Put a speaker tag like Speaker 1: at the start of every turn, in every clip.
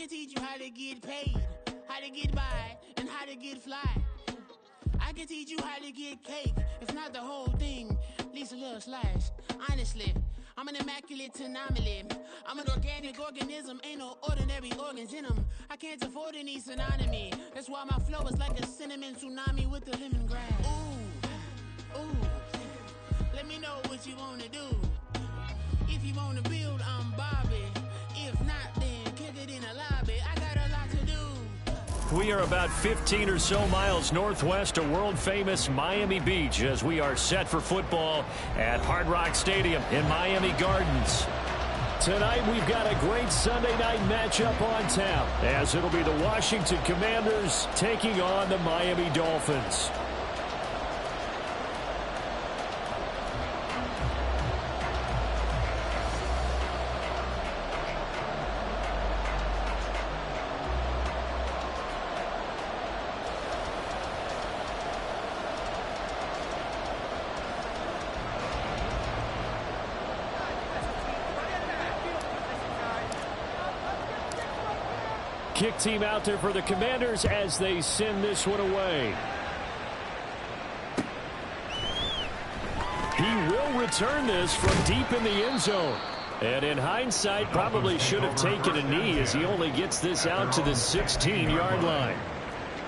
Speaker 1: can teach you how to get paid, how to get by, and how to get fly. I can teach you how to get cake, if not the whole thing, at least a little slice. Honestly, I'm an immaculate anomaly. I'm an organic organism, ain't no ordinary organs in them. I can't afford any synonymy. That's why my flow is like a cinnamon tsunami with the lemongrass. Ooh, ooh. Let me know what you wanna do. If you wanna build, I'm Bobby. If not, then kick it in the lobby. I got a lot to do.
Speaker 2: We are about 15 or so miles northwest of world-famous Miami Beach as we are set for football at Hard Rock Stadium in Miami Gardens. Tonight we've got a great Sunday night matchup on tap as it'll be the Washington Commanders taking on the Miami Dolphins. Kick team out there for the Commanders as they send this one away. He will return this from deep in the end zone. And in hindsight, probably should have taken a knee as he only gets this out to the 16-yard line.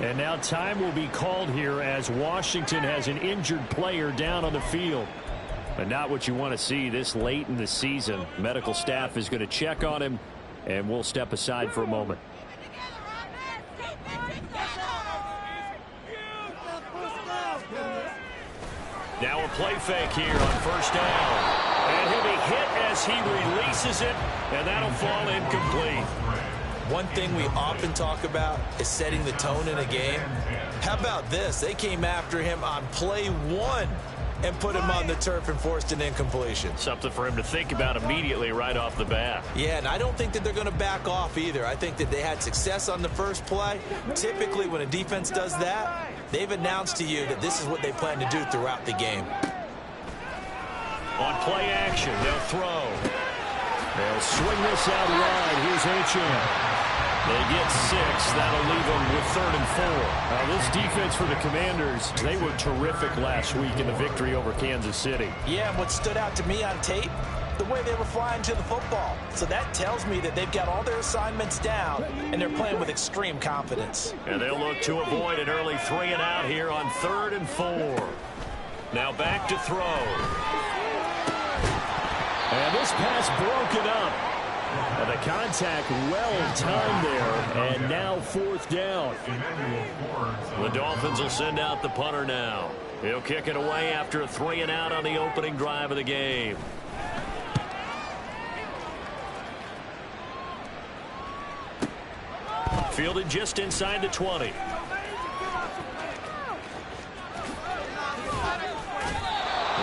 Speaker 2: And now time will be called here as Washington has an injured player down on the field. But not what you want to see this late in the season. Medical staff is going to check on him, and we'll step aside for a moment. Now a play fake here on first down. And he'll be hit as he releases it, and that'll fall incomplete.
Speaker 3: One thing we often talk about is setting the tone in a game. How about this? They came after him on play one and put him on the turf and forced an incompletion.
Speaker 2: Something for him to think about immediately right off the bat.
Speaker 3: Yeah, and I don't think that they're going to back off either. I think that they had success on the first play. Typically, when a defense does that, they've announced to you that this is what they plan to do throughout the game.
Speaker 2: On play action, they'll throw. They'll swing this out wide. Here's Achane. They get 6. That'll leave them with 3rd and 4. Now, this defense for the Commanders, they were terrific last week in the victory over Kansas City.
Speaker 3: Yeah, and what stood out to me on tape, the way they were flying to the football. So that tells me that they've got all their assignments down, and they're playing with extreme confidence.
Speaker 2: And they'll look to avoid an early 3 and out here on 3rd and 4. Now back to throw. And this pass broken up. And the contact well timed there, and now 4th down. The Dolphins will send out the punter now. He'll kick it away after a 3 and out on the opening drive of the game. Fielded just inside the 20.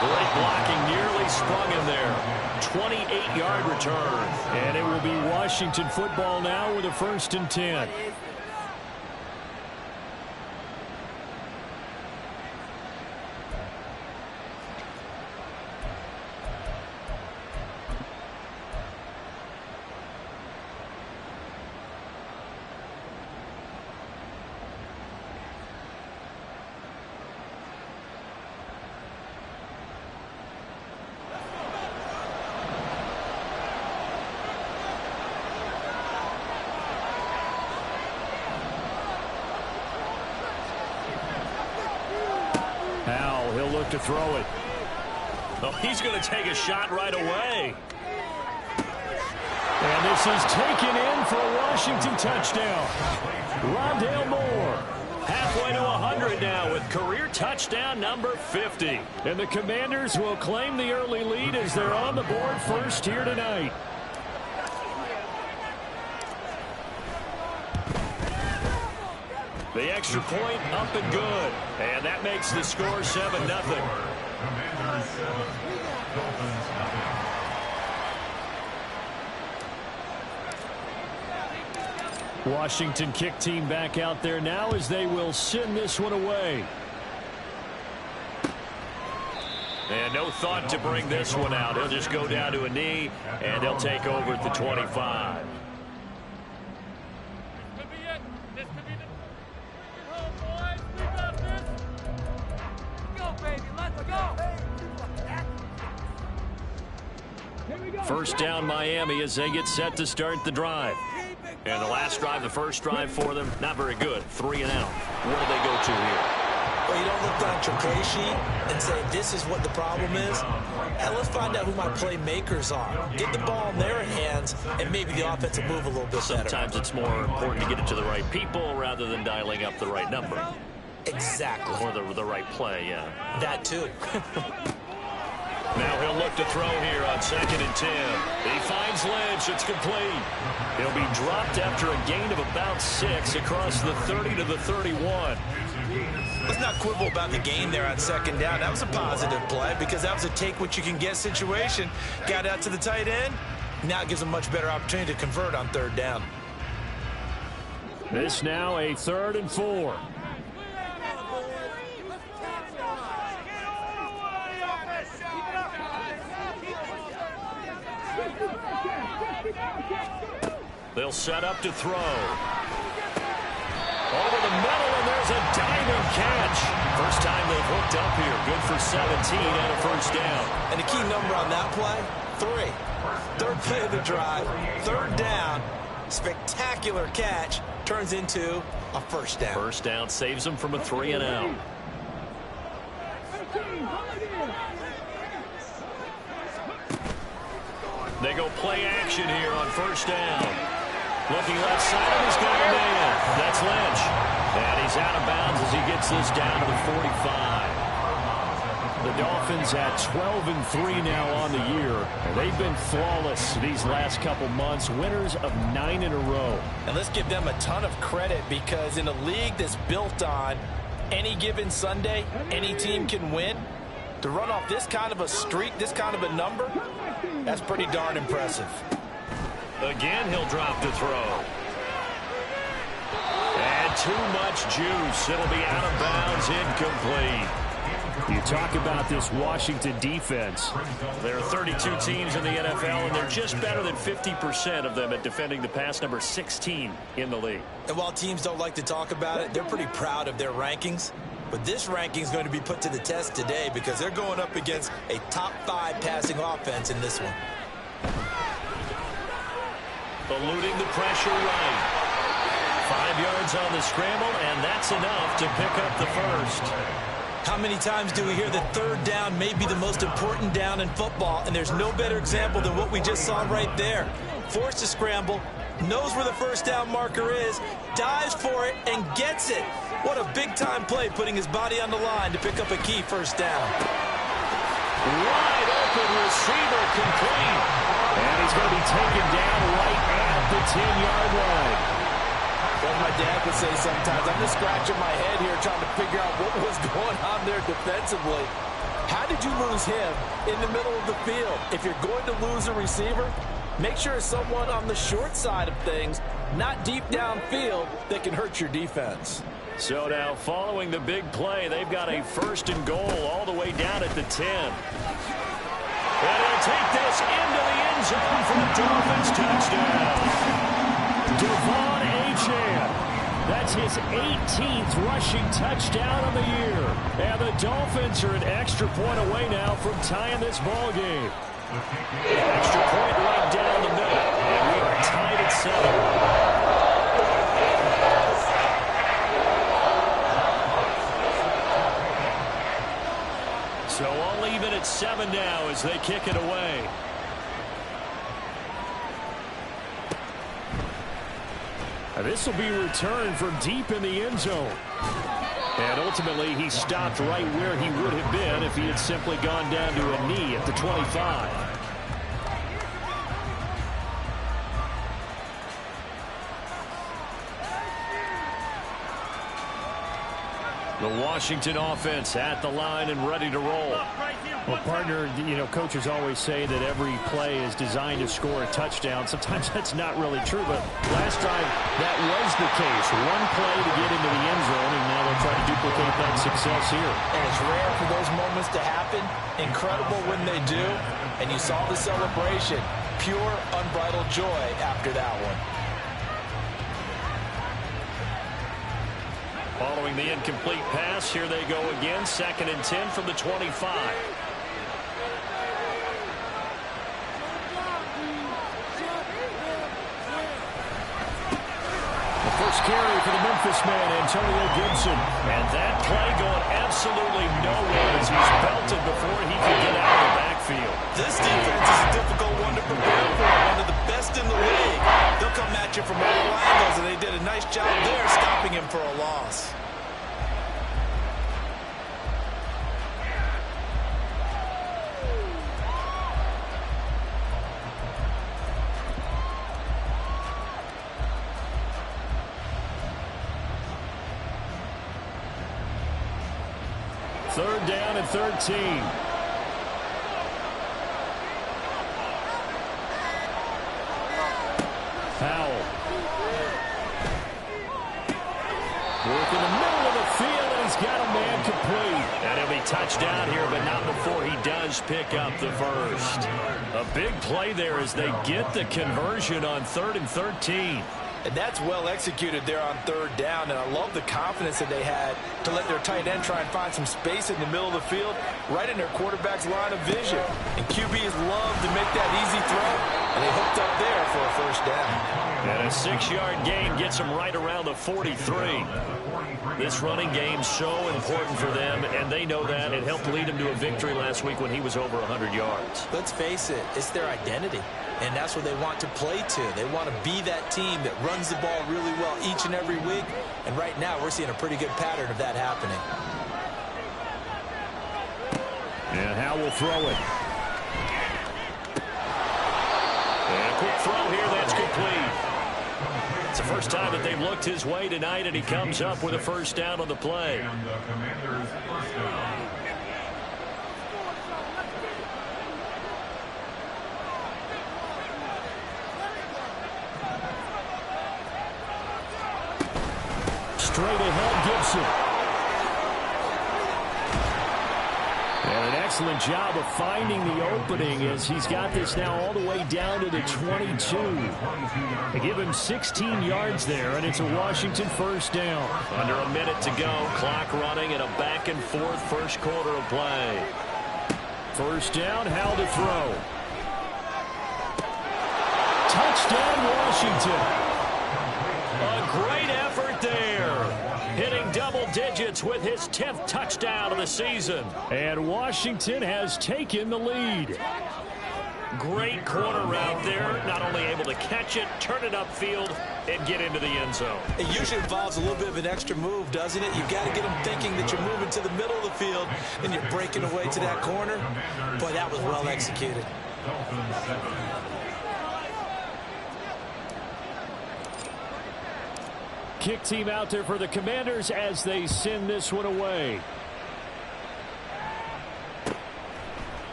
Speaker 2: Great blocking, nearly sprung him there. 28-yard return. And it will be Washington football now with a 1st and 10. He'll look to throw it. Oh, he's going to take a shot right away. And this is taken in for a Washington touchdown. Rondale Moore. Halfway to 100 now with career touchdown number 50. And the Commanders will claim the early lead as they're on the board first here tonight. The extra point up and good. And that makes the score 7-0. Washington kick team back out there now as they will send this one away. And no thought to bring this one out. He'll just go down to a knee, and they'll take over at the 25. First down Miami as they get set to start the drive. And the last drive, the first drive for them, not very good. 3 and out. Where do they go to here?
Speaker 3: Well, you don't look down at your play sheet and say, this is what the problem is. And let's find out who my playmakers are. Get the ball in their hands, and maybe the offense will move a little bit better.
Speaker 2: Sometimes it's more important to get it to the right people rather than dialing up the right number.
Speaker 3: Exactly.
Speaker 2: Or the right play, yeah.
Speaker 3: That too.
Speaker 2: Now he'll look to throw here on 2nd and 10. He finds Lynch. It's complete. He'll be dropped after a gain of about 6 across the 30 to the 31.
Speaker 3: Let's not quibble about the gain there on 2nd down. That was a positive play because that was a take-what-you-can-get situation. Got out to the tight end. Now it gives them a much better opportunity to convert on 3rd down.
Speaker 2: This now a 3rd and 4. They'll set up to throw. Over the middle, and there's a diving catch. First time they've hooked up here. Good for 17 and a first down.
Speaker 3: And the key number on that play, 3. 3rd play of the drive, 3rd down. Spectacular catch turns into a first down.
Speaker 2: First down saves them from a 3 and out. They go play action here on 1st down. Looking left side, and he's got a man. That's Lynch. And he's out of bounds as he gets this down to the 45. The Dolphins at 12-3 now on the year. And they've been flawless these last couple months. Winners of 9 in a row.
Speaker 3: And let's give them a ton of credit because in a league that's built on any given Sunday, any team can win. To run off this kind of a streak, this kind of a number, that's pretty darn impressive.
Speaker 2: Again, he'll drop to throw. And too much juice. It'll be out of bounds, incomplete. You talk about this Washington defense. There are 32 teams in the NFL, and they're just better than 50% of them at defending the pass, number 16 in the league.
Speaker 3: And while teams don't like to talk about it, they're pretty proud of their rankings. But this ranking is going to be put to the test today because they're going up against a top 5 passing offense in this one.
Speaker 2: Eluding the pressure right. 5 yards on the scramble, and that's enough to pick up the first.
Speaker 3: How many times do we hear that 3rd down may be the most important down in football, and there's no better example than what we just saw right there. Forced to scramble, knows where the first down marker is, dives for it, and gets it. What a big-time play, putting his body on the line to pick up a key first down.
Speaker 2: Wide open receiver complete. And he's going to be taken down right at the 10-yard line.
Speaker 3: Well, my dad would say sometimes, I'm just scratching my head here trying to figure out what was going on there defensively. How did you lose him in the middle of the field? If you're going to lose a receiver, make sure it's someone on the short side of things, not deep downfield, that can hurt your defense.
Speaker 2: So now, following the big play, they've got a 1st and goal all the way down at the 10. And he'll take this into the end zone for the Dolphins touchdown. Devon Achane. That's his 18th rushing touchdown of the year. And the Dolphins are an extra point away now from tying this ball game. Extra point right down the middle. And we are tied at 7. So all even at 7 now as they kick it away. And this will be returned from deep in the end zone. And ultimately, he stopped right where he would have been if he had simply gone down to a knee at the 25. The Washington offense at the line and ready to roll. Well, partner, you know, coaches always say that every play is designed to score a touchdown. Sometimes that's not really true, but last drive that was the case. One play to get into the end zone, and now they'll try to duplicate that success here.
Speaker 3: And it's rare for those moments to happen. Incredible when they do. And you saw the celebration. Pure, unbridled joy after that one.
Speaker 2: Following the incomplete pass, here they go again. 2nd and 10 from the 25. first carry for the Memphis man, Antonio Gibson. And that play going absolutely nowhere as he's belted before he can get out of the backfield.
Speaker 3: This defense is a difficult one to prepare for, one of the best in the league. They'll come at you from all angles, and they did a nice job there stopping him for a loss.
Speaker 2: Third down and 13. Powell. Work in the middle of the field, and he's got a man complete. And he'll be touchdown here, but not before he does pick up the first. A big play there as they get the conversion on 3rd and 13.
Speaker 3: And that's well executed there on 3rd down, and I love the confidence that they had to let their tight end try and find some space in the middle of the field, right in their quarterback's line of vision. And QBs love to make that easy throw, and they hooked up there for a first down.
Speaker 2: And a 6-yard gain gets them right around the 43. This running game's so important for them, and they know that. It helped lead them to a victory last week when he was over 100 yards.
Speaker 3: Let's face it, it's their identity. And that's what they want to play to. They want to be that team that runs the ball really well each and every week. And right now, we're seeing a pretty good pattern of that happening.
Speaker 2: And Howe will throw it. And a quick throw here, that's complete. It's the first time that they've looked his way tonight, and he comes up with a first down on the play. Straight ahead, Gibson. And an excellent job of finding the opening as he's got this now all the way down to the 22. They give him 16 yards there, and it's a Washington first down.
Speaker 3: Under a minute to go, clock running, and a back-and-forth first quarter of play.
Speaker 2: First down, Howell to throw. Touchdown, Washington. A great effort there. Hitting double digits with his 10th touchdown of the season. And Washington has taken the lead. Great corner route there. Not only able to catch it, turn it upfield, and get into the end zone.
Speaker 3: It usually involves a little bit of an extra move, doesn't it? You've got to get them thinking that you're moving to the middle of the field, and you're breaking away to that corner. Boy, that was well executed.
Speaker 2: Kick team out there for the Commanders as they send this one away.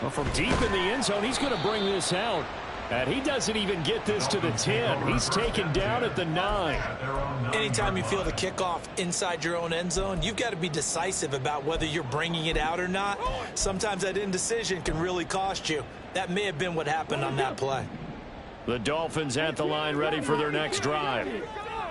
Speaker 2: Well, from deep in the end zone, he's going to bring this out. And he doesn't even get this to the 10. He's taken down at the 9.
Speaker 3: Anytime you feel the kickoff inside your own end zone, you've got to be decisive about whether you're bringing it out or not. Sometimes that indecision can really cost you. That may have been what happened on that play.
Speaker 2: The Dolphins at the line, ready for their next drive.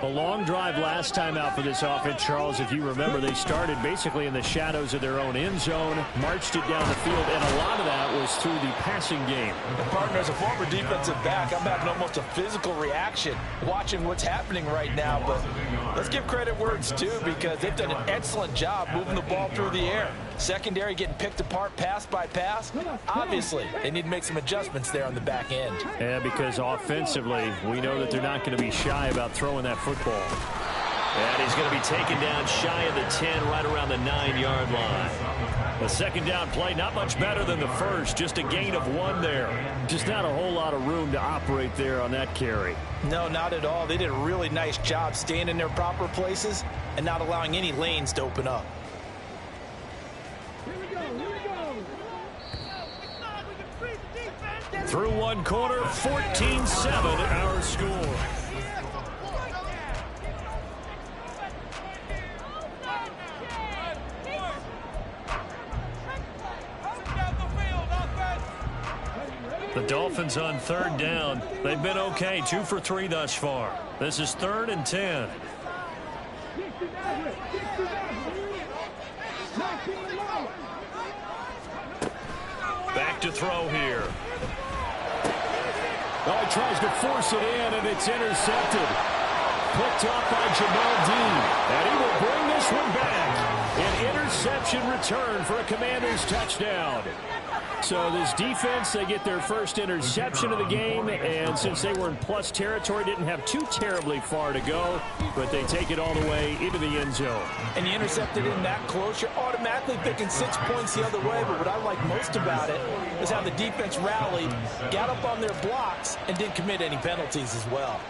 Speaker 2: A long drive last time out for this offense, Charles. If you remember, they started basically in the shadows of their own end zone, marched it down the field, and a lot of that was through the passing game.
Speaker 3: And partner, as a former defensive back, I'm having almost a physical reaction watching what's happening right now. But let's give credit where it's due, because they've done an excellent job moving the ball through the air. Secondary getting picked apart pass by pass. Obviously, they need to make some adjustments there on the back end.
Speaker 2: Yeah, because offensively, we know that they're not going to be shy about throwing that football. And he's going to be taken down shy of the 10, right around the 9-yard line. The second down play, not much better than the first, just a gain of 1 there. Just not a whole lot of room to operate there on that carry.
Speaker 3: No, not at all. They did a really nice job staying in their proper places and not allowing any lanes to open up.
Speaker 2: Through one quarter, 14-7 our score. The Dolphins on third down. They've been okay, 2 for 3 thus far. This is 3rd and 10. Back to throw here. Oh, he tries to force it in, and it's intercepted. picked off by Jamel Dean. And he will bring this one back. An interception return for a Commanders touchdown. So this defense, they get their first interception of the game, and since they were in plus territory, didn't have too terribly far to go, but they take it all the way into the end zone.
Speaker 3: And you intercepted in that close, you're automatically picking 6 points the other way, but what I like most about it is how the defense rallied, got up on their blocks, and didn't commit any penalties as well.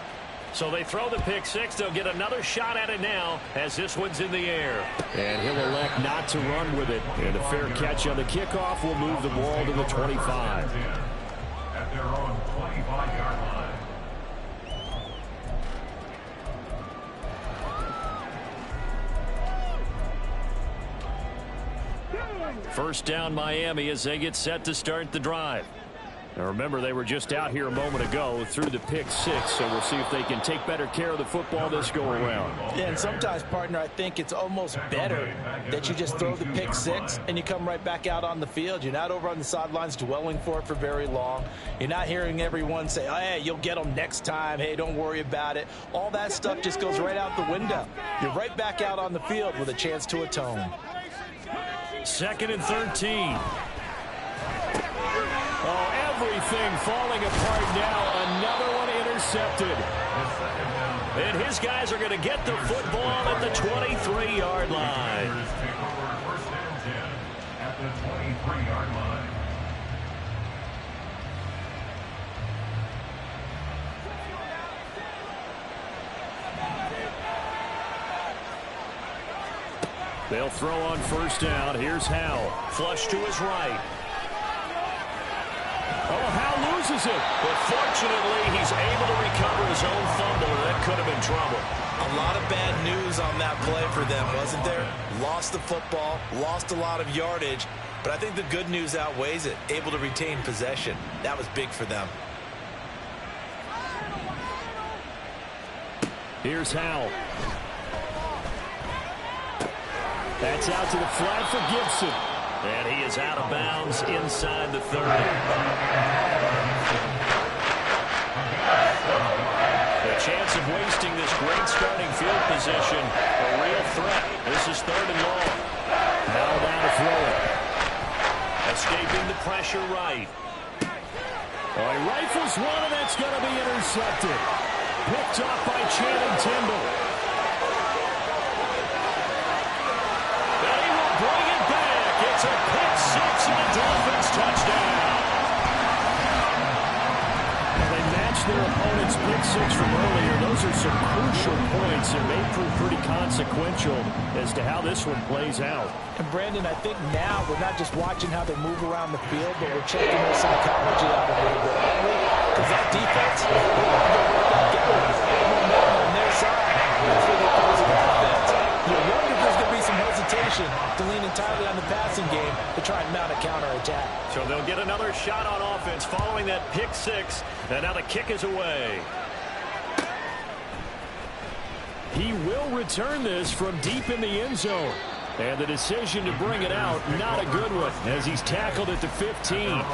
Speaker 2: So they throw the pick six. They'll get another shot at it now as this one's in the air. And he'll elect not to run with it. And a fair catch on the kickoff will move the ball to the 25.
Speaker 4: At their own 25-yard line.
Speaker 2: First down Miami as they get set to start the drive. Now remember, they were just out here a moment ago through the pick six, so we'll see if they can take better care of the football this go around.
Speaker 3: Yeah, and sometimes, partner, I think it's almost better that you just throw the pick six and you come right back out on the field. You're not over on the sidelines dwelling for it for very long. You're not hearing everyone say, oh, hey, you'll get them next time. Hey, don't worry about it. All that stuff just goes right out the window. You're right back out on the field with a chance to atone.
Speaker 2: 2nd and 13. Oh, everything falling apart now. Another one intercepted. And his guys are going to get the football at the 23-yard line.
Speaker 4: At the 23-yard line.
Speaker 2: They'll throw on first down. Here's Howell. Flush to his right. Oh, Howell loses it. But fortunately, he's able to recover his own fumble, and that could have been trouble.
Speaker 3: A lot of bad news on that play for them, wasn't there? Lost the football, lost a lot of yardage, but I think the good news outweighs it. Able to retain possession. That was big for them.
Speaker 2: Here's Howell. That's out to the flat for Gibson. And he is out of bounds inside the 30. The chance of wasting this great starting field position, a real threat. This is 3rd and long. Now down to throw it. Escaping the pressure right. Oh, he rifles one, and that's going to be intercepted. Picked off by Channing Tindall. It's a pick six and a Dolphins touchdown. They matched their opponent's pick six from earlier. Those are some crucial points that may prove pretty consequential as to how this one plays out.
Speaker 3: And Brandon, I think now we're not just watching how they move around the field, but we're checking their psychology out a little bit. Because that defense, they want to go right back at on their side. That's where they close the offense. You wonder if there's going to be some hesitation to lean entirely on the passing game to try and mount a counterattack.
Speaker 2: So they'll get another shot on offense following that pick six, and now the kick is away. He will return this from deep in the end zone. And the decision to bring it out, not a good one, as he's tackled at the 15.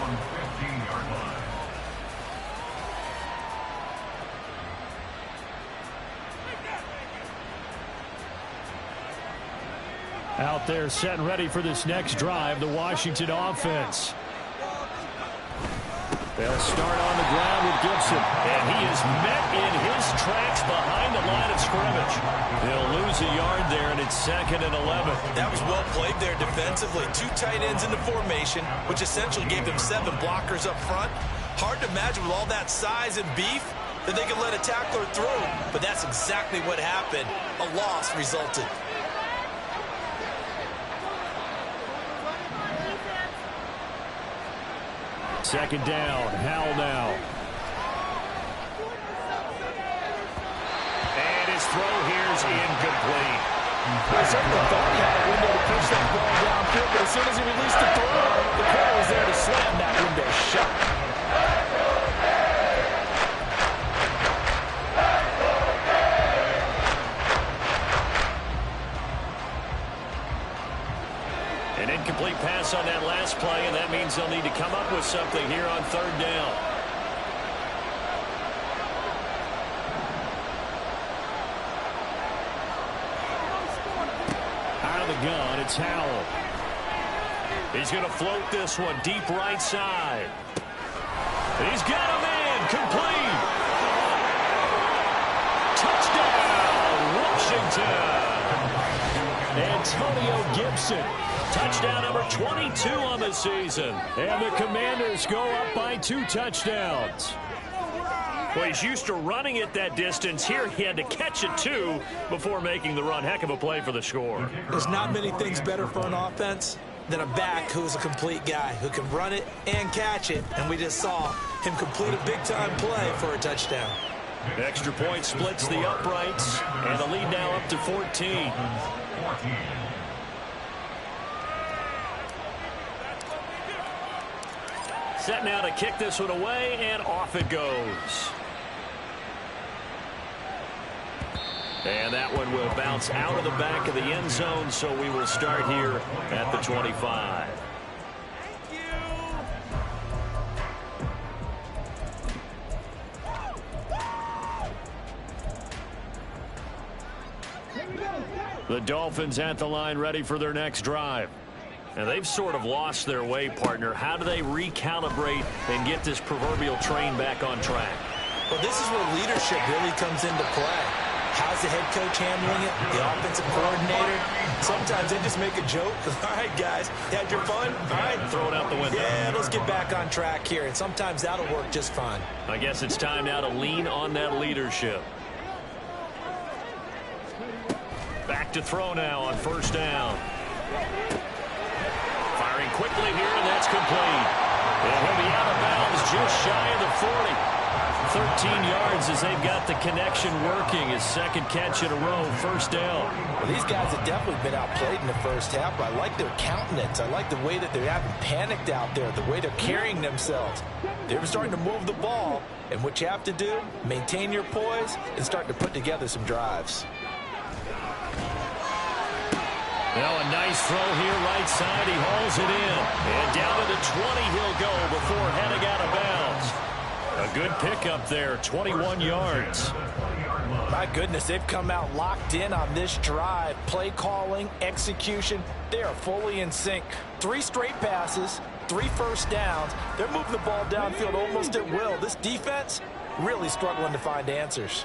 Speaker 2: Out there set and ready for this next drive, the Washington offense. They'll start on the ground with Gibson, and he is met in his tracks behind the line of scrimmage. They'll lose a yard there, and it's 2nd and 11.
Speaker 3: That was well played there defensively. 2 tight ends in the formation, which essentially gave them 7 blockers up front. Hard to imagine with all that size and beef that they could let a tackler through, but that's exactly what happened. A loss resulted.
Speaker 2: Second down, Howell now. And his throw here is incomplete.
Speaker 3: I certainly thought he had a window to push that ball downfield, but as soon as he released the throw, the player was there to slam that window shut.
Speaker 2: An incomplete pass on that last play, and that means they'll need to come up with something here on 3rd down. it's Howell. He's going to float this one deep right side. He's got him in. Complete. Touchdown, Washington. Antonio Gibson. Touchdown number 22 on the season. And the Commanders go up by 2 touchdowns. Well, he's used to running it that distance. Here he had to catch it, too, before making the run. Heck of a play for the score.
Speaker 3: There's not many things better for an offense than a back who's a complete guy, who can run it and catch it. And we just saw him complete a big-time play for a touchdown.
Speaker 2: Extra point splits the uprights, and the lead now up to 14. Set now to kick this one away, and off it goes. And that one will bounce out of the back of the end zone, so we will start here at the 25. The Dolphins at the line, ready for their next drive. And they've sort of lost their way, partner. How do they recalibrate and get this proverbial train back on track?
Speaker 3: Well, this is where leadership really comes into play. How's the head coach handling it? The offensive coordinator? Sometimes they just make a joke. All right, guys, you had your fun? All right.
Speaker 2: Throw it out the window.
Speaker 3: Yeah, let's get back on track here. And sometimes that'll work just fine.
Speaker 2: I guess it's time now to lean on that leadership. Back to throw now on first down. Firing quickly here, and that's complete. And he'll be out of bounds just shy of the 40. 13 yards as they've got the connection working. His second catch in a row, first down.
Speaker 3: Well, these guys have definitely been outplayed in the first half, but I like their countenance. I like the way that they haven't panicked out there, the way they're carrying themselves. They're starting to move the ball, and what you have to do, maintain your poise and start to put together some drives.
Speaker 2: Now a nice throw here, right side. He hauls it in. And down to the 20 he'll go before heading out of bounds. A good pickup there, 21 yards.
Speaker 3: My goodness, they've come out locked in on this drive. Play calling, execution, they are fully in sync. 3 straight passes, 3 first downs. They're moving the ball downfield almost at will. This defense really struggling to find answers.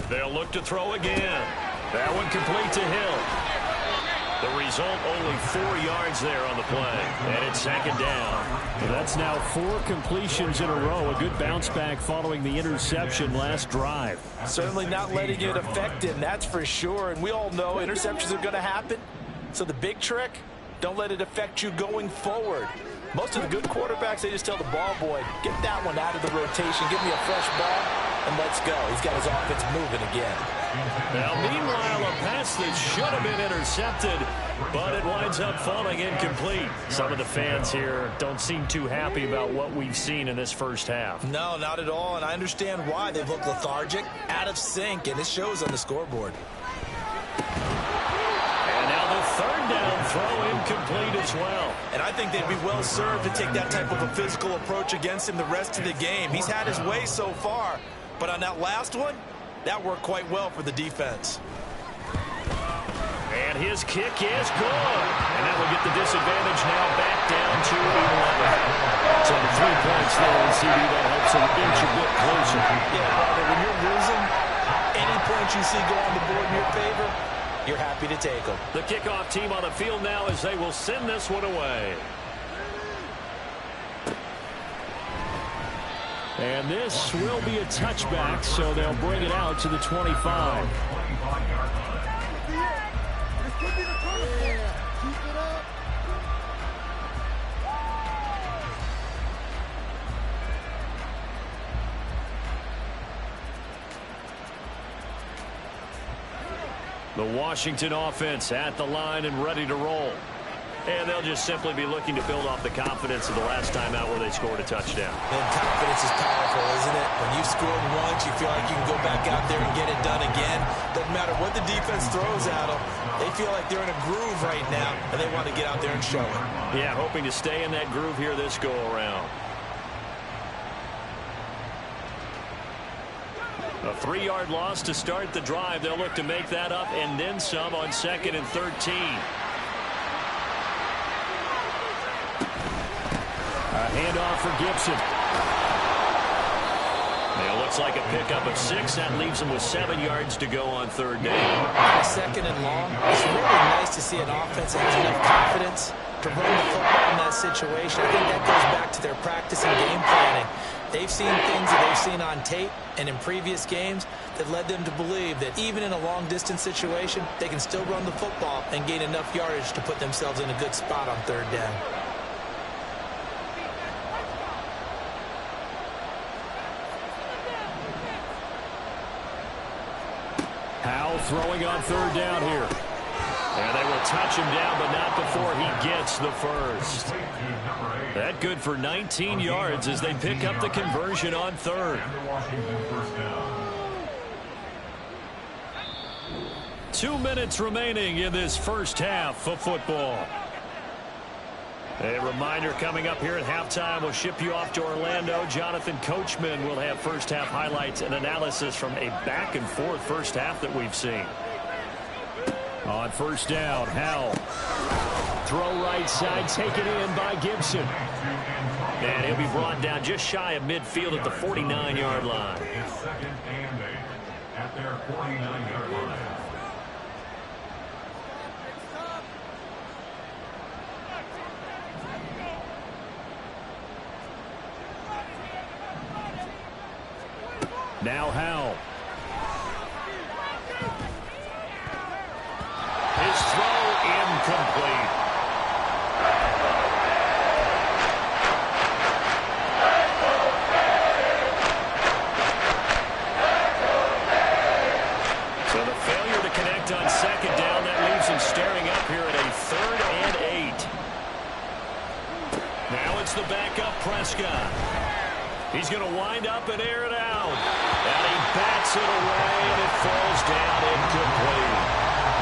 Speaker 2: They'll look to throw again. That one complete to Hill. The result, only 4 yards there on the play. And it's second down.
Speaker 5: That's now 4 completions in a row. A good bounce back following the interception last drive.
Speaker 3: Certainly not letting it affect him, that's for sure. And we all know interceptions are going to happen. So the big trick, don't let it affect you going forward. Most of the good quarterbacks, they just tell the ball boy, get that one out of the rotation, give me a fresh ball, and let's go. He's got his offense moving again.
Speaker 2: Now, meanwhile, a pass that should have been intercepted, but it winds up falling incomplete. Some of the fans here don't seem too happy about what we've seen in this first half.
Speaker 3: No, not at all, and I understand why. They've looked lethargic, out of sync, and it shows on the scoreboard.
Speaker 2: And now the third down throw incomplete as well.
Speaker 3: And I think they'd be well served to take that type of a physical approach against him the rest of the game. He's had his way so far, but on that last one, that worked quite well for the defense.
Speaker 2: And his kick is good. And that will get the disadvantage now back down to 11. So the 3 points there in CD, that helps him inch a bit closer.
Speaker 3: Yeah, but when you're losing, any points you see go on the board in your favor, you're happy to take them.
Speaker 2: The kickoff team on the field now as they will send this one away.
Speaker 5: And this will be a touchback, so they'll bring it out to the 25.
Speaker 2: The Washington offense at the line and ready to roll. And they'll just simply be looking to build off the confidence of the last time out where they scored a touchdown.
Speaker 3: And confidence is powerful, isn't it? When you've scored once, you feel like you can go back out there and get it done again. Doesn't matter what the defense throws at them. They feel like they're in a groove right now, and they want to get out there and show it.
Speaker 2: Yeah, hoping to stay in that groove here this go-around. A 3-yard loss to start the drive. They'll look to make that up and then some on 2nd and 13. A handoff for Gibson. It looks like a pickup of 6. That leaves him with 7 yards to go on 3rd down.
Speaker 3: 2nd and long. It's really nice to see an offense that has enough confidence to run the football in that situation. I think that goes back to their practice and game planning. They've seen things that they've seen on tape and in previous games that led them to believe that even in a long-distance situation, they can still run the football and gain enough yardage to put themselves in a good spot on 3rd down.
Speaker 5: Howell throwing on 3rd down here.
Speaker 2: And they will touch him down, but not before he gets the first. That good for 19 yards as they pick up the conversion on 3rd. 2 minutes remaining in this first half of football. A reminder coming up here at halftime. We'll ship you off to Orlando. Jonathan Coachman will have first half highlights and analysis from a back-and-forth first half that we've seen.
Speaker 5: On 1st down, Howell. Throw right side, taken in by Gibson.
Speaker 2: And he'll be brought down just shy of midfield at the 49-yard line.
Speaker 4: It's 2nd and 8 at their 49-yard line.
Speaker 5: Now Howell.
Speaker 2: His throw incomplete. So the failure to connect on 2nd down, that leaves him staring up here at a 3rd and 8. Now it's the backup Prescott. He's going to wind up and air it out. And he bats it away, and it falls down incomplete.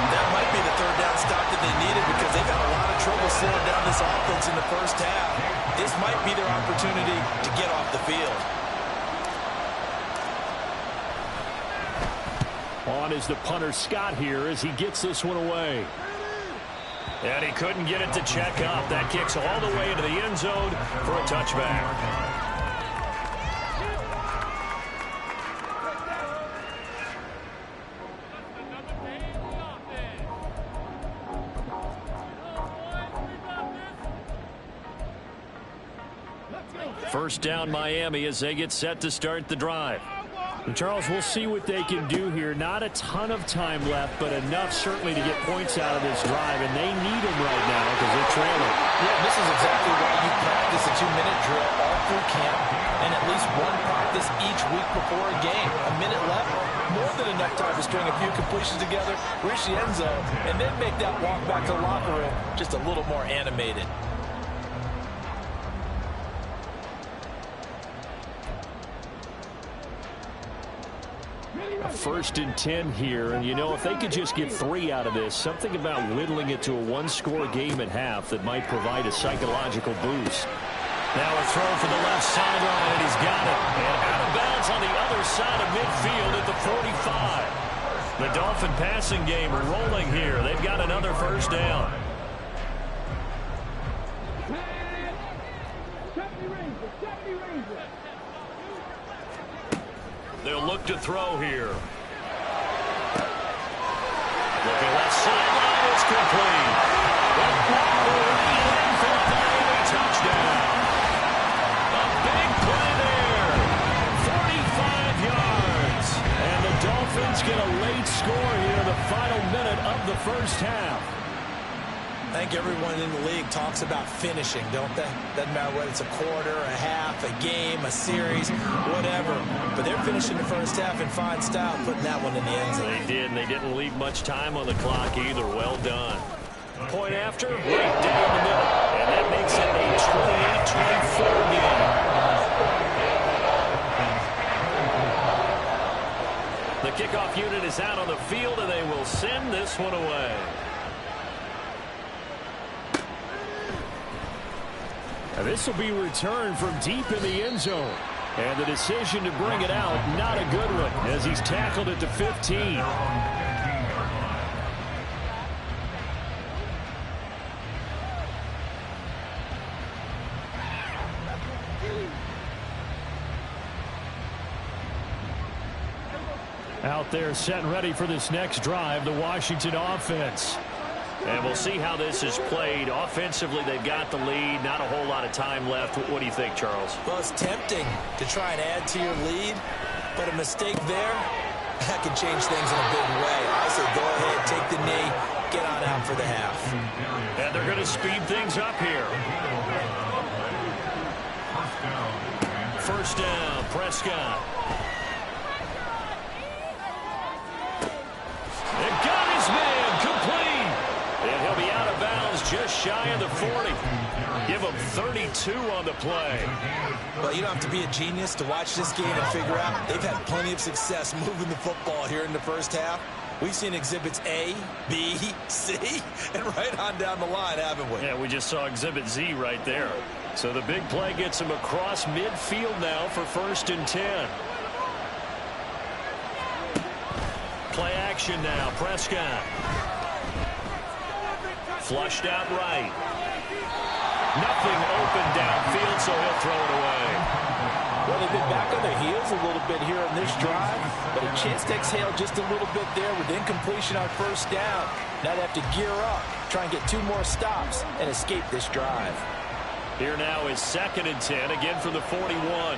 Speaker 3: That might be the 3rd down stop that they needed because they've had a lot of trouble slowing down this offense in the first half. This might be their opportunity to get off the field.
Speaker 5: On is the punter Scott here as he gets this one away.
Speaker 2: And he couldn't get it to check up. That kicks all the way into the end zone for a touchback. First down Miami as they get set to start the drive.
Speaker 5: And Charles, we'll see what they can do here. Not a ton of time left, but enough certainly to get points out of this drive, and they need them right now because they're trailing.
Speaker 3: Yeah, this is exactly why you practice a 2-minute drill all through camp and at least one practice each week before a game. A minute left, more than enough time to string a few completions together, reach the end zone, and then make that walk back to the locker room just a little more animated.
Speaker 5: A 1st and 10 here, and you know, if they could just get 3 out of this, something about whittling it to a 1-score game at half that might provide a psychological boost.
Speaker 2: Now a throw for the left sideline, and he's got it. And out of bounds on the other side of midfield at the 45. The Dolphin passing game rolling here. They've got another first down. They'll look to throw here. Looking left sideline, it's complete. For a Miami touchdown. A big play there. 45 yards. And the Dolphins get a late score here in the final minute of the first half.
Speaker 3: I think everyone in the league talks about finishing, don't they? Doesn't matter whether it's a quarter, a half, a game, a series, whatever. But they're finishing the first half in fine style, putting that one in the end zone.
Speaker 2: They did, and they didn't leave much time on the clock either. Well done. Point after, right down the middle. And that makes it a 28-24 game. The kickoff unit is out on the field, and they will send this one away.
Speaker 5: Now this will be returned from deep in the end zone.
Speaker 2: And the decision to bring it out, not a good one, as he's tackled at the 15. Out there set and ready for this next drive, the Washington offense.
Speaker 5: And we'll see how this is played. Offensively, they've got the lead. Not a whole lot of time left. What do you think, Charles?
Speaker 3: Well, it's tempting to try and add to your lead, but a mistake there, that can change things in a big way. I say go ahead, take the knee, get on out for the half.
Speaker 2: And they're going to speed things up here. First down, Prescott. It got his man complete. And he'll be out of bounds just shy of the 40. Give him 32 on the play.
Speaker 3: Well, you don't have to be a genius to watch this game and figure out they've had plenty of success moving the football here in the first half. We've seen exhibits A, B, C, and right on down the line, haven't we?
Speaker 2: Yeah, we just saw exhibit Z right there. So the big play gets him across midfield now for 1st and 10. Play action now, Prescott. Flushed out right. Nothing open downfield, so he'll throw it away.
Speaker 3: Well, they've been back on their heels a little bit here in this drive, but a chance to exhale just a little bit there with incompletion on first down. Now they have to gear up, try and get 2 more stops, and escape this drive.
Speaker 2: Here now is 2nd and 10, again from the 41.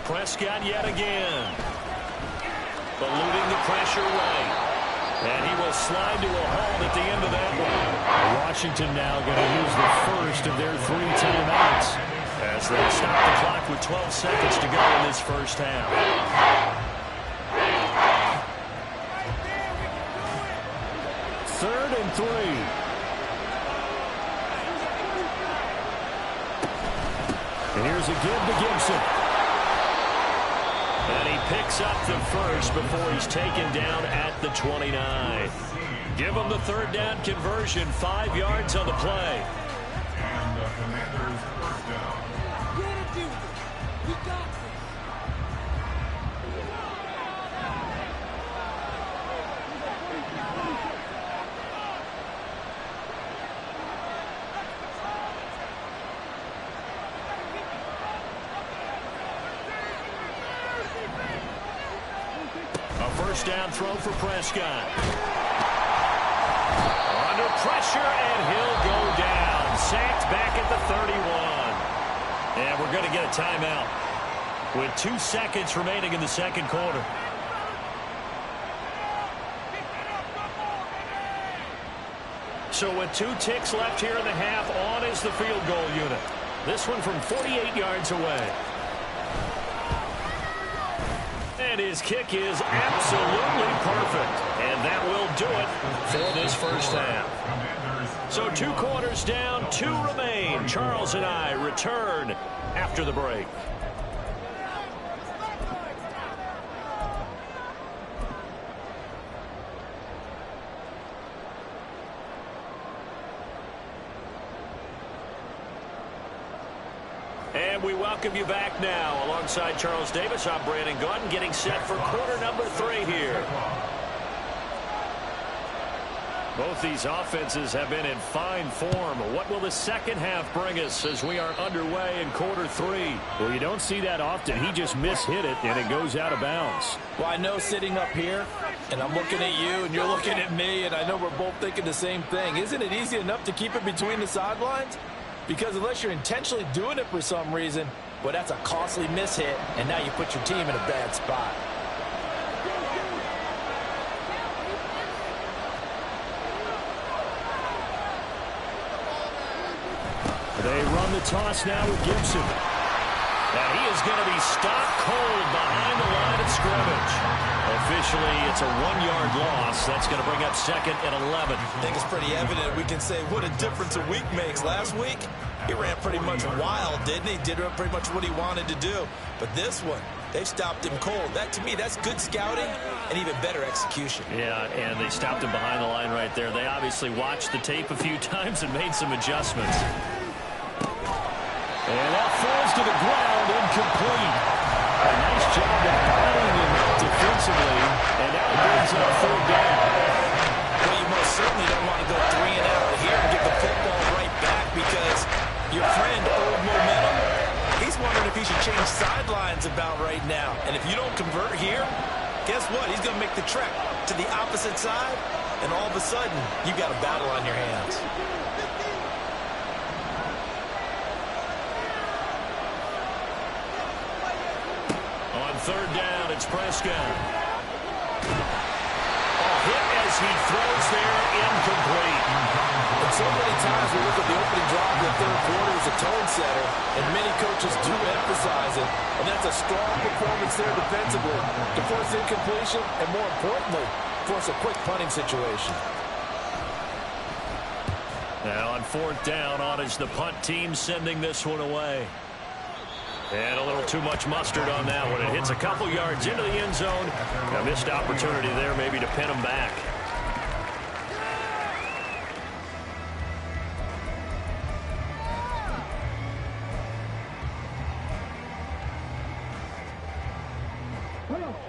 Speaker 2: Prescott yet again. Eluding the pressure right. And he will slide to a halt at the end of that one. Washington now going to use the first of their 3 timeouts as they stop the clock with 12 seconds to go in this first half. 3rd and 3. And here's a give to Gibson. And he picks up the first before he's taken down at the 29. Give him the 3rd down conversion, 5 yards on the play.
Speaker 4: And the Commanders' first down.
Speaker 2: First down throw for Prescott. Under pressure, and he'll go down. Sacked back at the 31. And we're going to get a timeout with 2 seconds remaining in the 2nd quarter. So with 2 ticks left here in the half, on is the field goal unit. This one from 48 yards away. And his kick is absolutely perfect. And that will do it for this first half. So 2 quarters down, 2 remain. Charles and I return after the break. And we welcome you back now. Alongside Charles Davis, I'm Brandon Gaudin, getting set for quarter number 3 here. Both these offenses have been in fine form. What will the second half bring us as we are underway in quarter 3? Well, you don't see that often. He just mishit it, and it goes out of bounds.
Speaker 3: Well, I know sitting up here, and I'm looking at you, and you're looking at me, and I know we're both thinking the same thing. Isn't it easy enough to keep it between the sidelines? Because unless you're intentionally doing it for some reason, well, that's a costly mishit, and now you put your team in a bad spot.
Speaker 2: They run the toss now with Gibson. And he is going to be stopped cold behind the line of scrimmage. Officially, it's a 1-yard loss. That's going to bring up 2nd and 11.
Speaker 3: I think it's pretty evident. We can say what a difference a week makes. Last week, he ran pretty much wild, didn't he? Did pretty much what he wanted to do. But this one, They've stopped him cold. That, to me, that's good scouting and even better execution.
Speaker 5: Yeah, and they stopped him behind the line right there. They obviously watched the tape a few times and made some adjustments. And that falls to the ground, incomplete. A nice job of battling him out defensively, and now it brings up 4th down.
Speaker 3: Well, you most certainly don't want to go 3 and out here and get the football right back because your friend owed momentum. He's wondering if he should change sidelines about right now. And if you don't convert here, guess what? He's going to make the trek to the opposite side, and all of a sudden, you've got a battle on your hands.
Speaker 5: On 3rd down, it's Prescott. Hit as he throws there, incomplete.
Speaker 3: And so many times we look at the opening drive of the 3rd quarter as a tone setter, and many coaches do emphasize it, and that's a strong performance there defensively to force incompletion and, more importantly, force a quick punting situation.
Speaker 5: Now on 4th down, on is the punt team sending this one away. And a little too much mustard on that one. It hits a couple yards into the end zone. A missed opportunity there maybe to pin him back.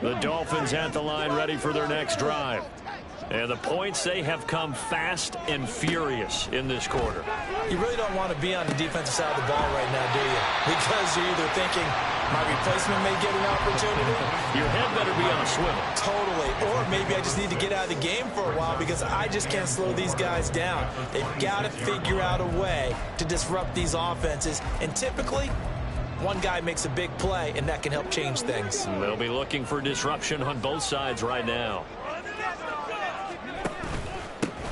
Speaker 5: The Dolphins at the line ready for their next drive. And the points, they have come fast and furious in this quarter.
Speaker 3: You really don't want to be on the defensive side of the ball right now, do you? Because you're either thinking, my replacement may get an opportunity.
Speaker 5: Your head better be on a swivel.
Speaker 3: Totally. Or maybe I just need to get out of the game for a while because I just can't slow these guys down. They've got to figure out a way to disrupt these offenses. And typically, one guy makes a big play, and that can help change things.
Speaker 5: They'll be looking for disruption on both sides right now.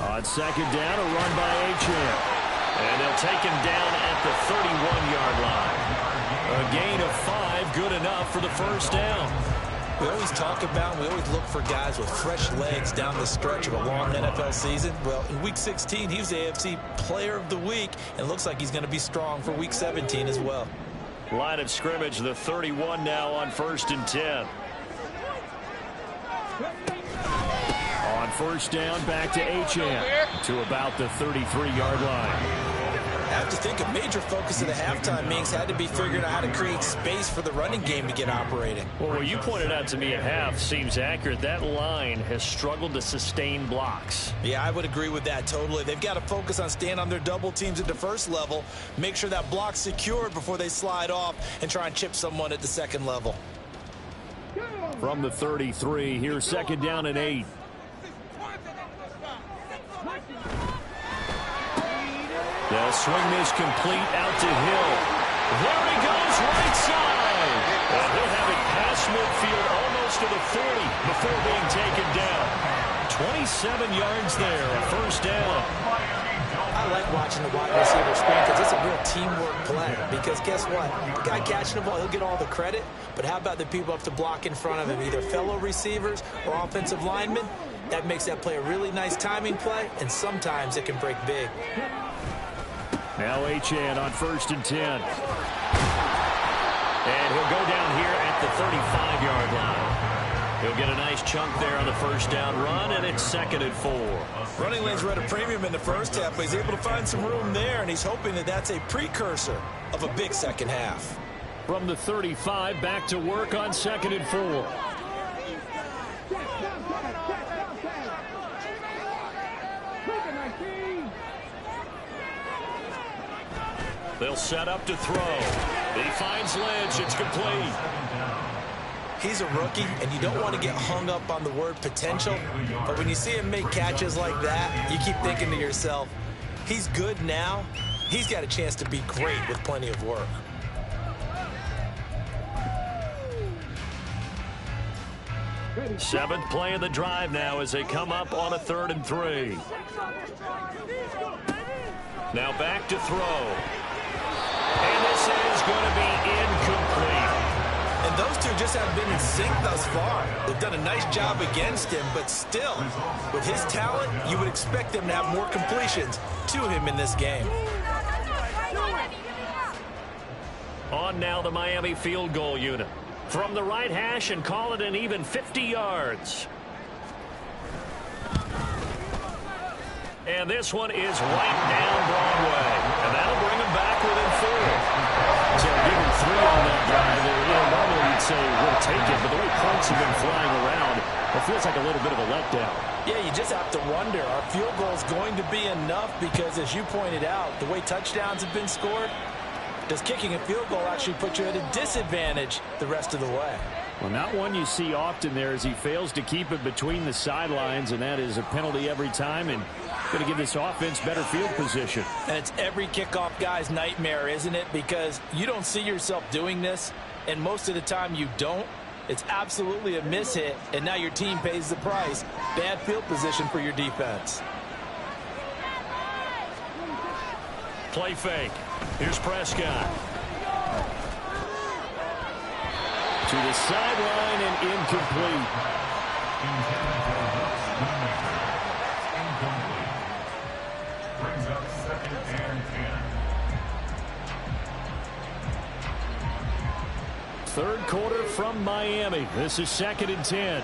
Speaker 5: On 2nd down, a run by Achane. And they'll take him down at the 31-yard line. A gain of 5, good enough for the 1st down.
Speaker 3: We always talk about, we always look for guys with fresh legs down the stretch of a long NFL season. Well, in Week 16, he was the AFC Player of the Week, and looks like he's going to be strong for Week 17 as well.
Speaker 5: Line of scrimmage, the 31 now on 1st and 10. On 1st down, back to Achane to about the 33-yard line.
Speaker 3: I have to think a major focus of the halftime meetings had to be figuring out how to create space for the running game to get operating.
Speaker 5: Well, what you pointed out to me at half seems accurate. That line has struggled to sustain blocks.
Speaker 3: Yeah, I would agree with that totally. They've got to focus on staying on their double teams at the first level, make sure that block's secured before they slide off and try and chip someone at the second level.
Speaker 5: From the 33, here's 2nd down and 8. The swing is complete out to Hill. There he goes, right side. And he'll have it past midfield almost to the 40 before being taken down. 27 yards there, a 1st down.
Speaker 3: I like watching the wide receiver screen because it's a real teamwork play. Because guess what? The guy catching the ball, he'll get all the credit. But how about the people up to block in front of him, either fellow receivers or offensive linemen? That makes that play a really nice timing play, and sometimes it can break big.
Speaker 5: Now Achane on 1st and 10. And he'll go down here at the 35-yard line. He'll get a nice chunk there on the 1st down run, and it's 2nd and 4.
Speaker 3: Running lanes were at a premium in the first half, but he's able to find some room there, and he's hoping that that's a precursor of a big second half.
Speaker 5: From the 35, back to work on 2nd and 4. They'll set up to throw. He finds Lynch. It's complete.
Speaker 3: He's a rookie, and you don't want to get hung up on the word potential. But when you see him make catches like that, you keep thinking to yourself, he's good now. He's got a chance to be great with plenty of work.
Speaker 5: Seventh play of the drive now as they come up on a 3rd and 3. Now back to throw. And this is going to be incomplete.
Speaker 3: And those two just haven't been in sync thus far. They've done a nice job against him, but still, with his talent, you would expect them to have more completions to him in this game.
Speaker 5: On now the Miami field goal unit.
Speaker 2: From the right hash and call it an even 50 yards. And this one is right down Broadway. And that'll bring him back within 4. So give him 3 on that drive there. Normally you'd say we'll take it, but the way points have been flying around, it feels like a little bit of a letdown.
Speaker 3: Yeah, you just have to wonder, are field goals going to be enough? Because as you pointed out, the way touchdowns have been scored, does kicking a field goal actually put you at a disadvantage the rest of the way?
Speaker 2: Well, not one you see often there as he fails to keep it between the sidelines, and that is a penalty every time, and going to give this offense better field position.
Speaker 3: And it's every kickoff guy's nightmare, isn't it? Because you don't see yourself doing this, and most of the time you don't. It's absolutely a mishit, and now your team pays the price. Bad field position for your defense.
Speaker 2: Play fake. Here's Prescott. To the sideline and incomplete.
Speaker 4: Brings up 2nd and 10.
Speaker 2: Third quarter from Miami. This is 2nd and 10.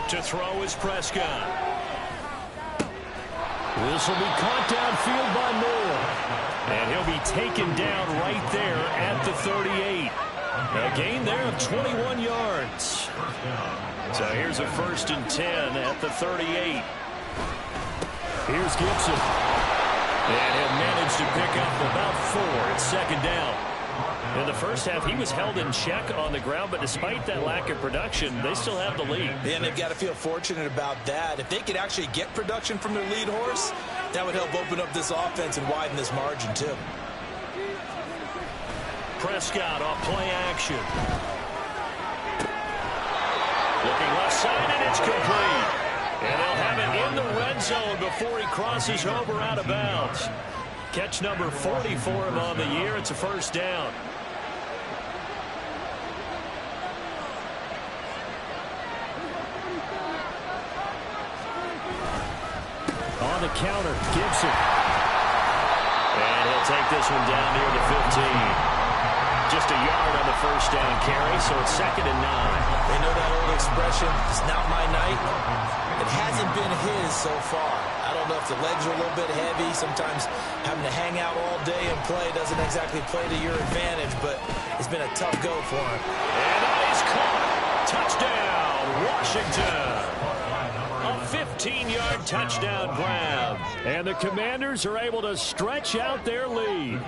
Speaker 2: To throw is Prescott. This will be caught downfield by Moore. And he'll be taken down right there at the 38. A gain there of 21 yards. So here's a 1st and 10 at the 38. Here's Gibson. And he'll manage to pick up about 4. It's 2nd down. In the first half, he was held in check on the ground, but despite that lack of production, they still have the lead.
Speaker 3: And they've got to feel fortunate about that. If they could actually get production from their lead horse, that would help open up this offense and widen this margin, too.
Speaker 2: Prescott off play action. Looking left side, and it's complete. And they'll have it in the red zone before he crosses over out of bounds. Catch number 40 for him on the year. It's a 1st down. On the counter, Gibson. And he'll take this one down near the 15. Just a yard on the 1st down carry, so it's 2nd and 9.
Speaker 3: They know that old expression, it's not my night. It hasn't been his so far. I don't know if the legs are a little bit heavy. Sometimes having to hang out all day and play doesn't exactly play to your advantage, but it's been a tough go for him.
Speaker 2: And he's caught. Touchdown, Washington. A 15-yard touchdown grab. And the Commanders are able to stretch out their lead.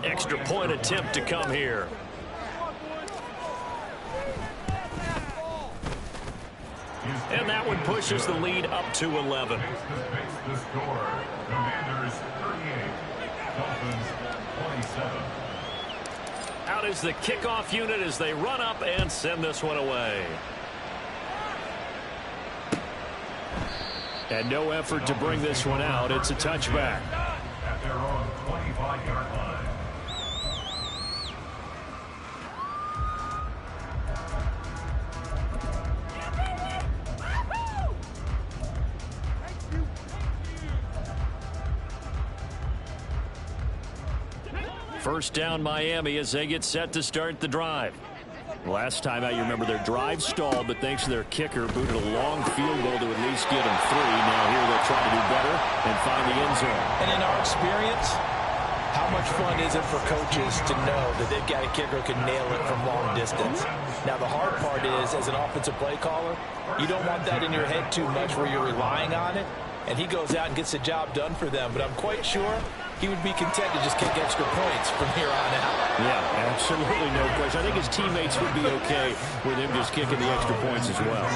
Speaker 2: Extra point attempt to come here. And that one pushes the lead up to 11.
Speaker 4: The score, Commanders 38, Dolphins 27.
Speaker 2: Out is the kickoff unit as they run up and send this one away. And no effort to bring this one out. It's a touchback.
Speaker 4: At their own 25-yard line.
Speaker 2: First down Miami as they get set to start the drive. Last time out, you remember their drive stalled, but thanks to their kicker, booted a long field goal to at least get them 3. Now here they'll try to do better and find the end zone.
Speaker 3: And in our experience, how much fun is it for coaches to know that they've got a kicker who can nail it from long distance? Now, the hard part is, as an offensive play caller, you don't want that in your head too much where you're relying on it, and he goes out and gets the job done for them. But I'm quite sure he would be content to just kick extra points from here on out.
Speaker 2: Yeah, absolutely no question. I think his teammates would be okay with him just kicking the extra points as well.